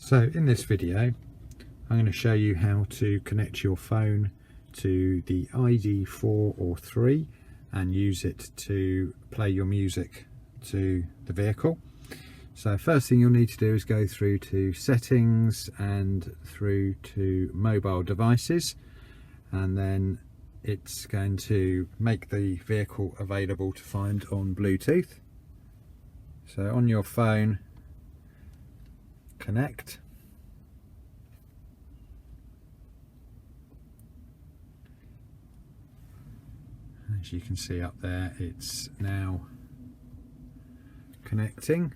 So in this video I'm going to show you how to connect your phone to the ID4 or 3 and use it to play your music to the vehicle. So first thing you'll need to do is go through to settings and through to mobile devices, and then it's going to make the vehicle available to find on Bluetooth. So on your phone, connect, as you can see up there, it's now connecting.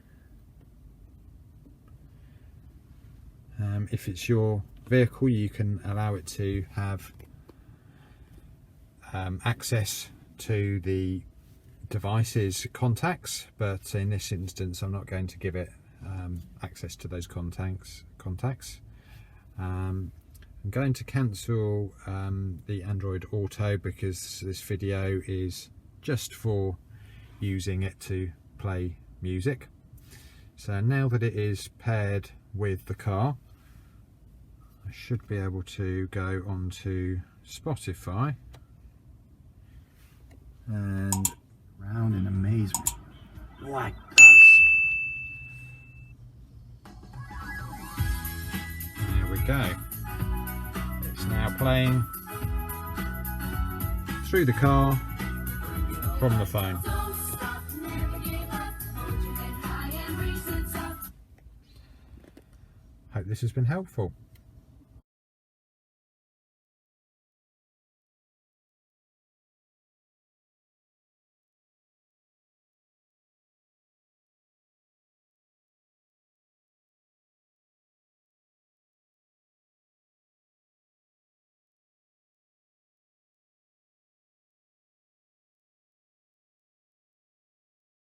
If it's your vehicle, you can allow it to have access to the device's contacts, but in this instance I'm not going to give it access to those contacts. I'm going to cancel the Android Auto because this video is just for using it to play music. So now that it is paired with the car, I should be able to go onto Spotify and Round in amazement. Like us. There we go. It's now playing through the car from the phone. Hope this has been helpful.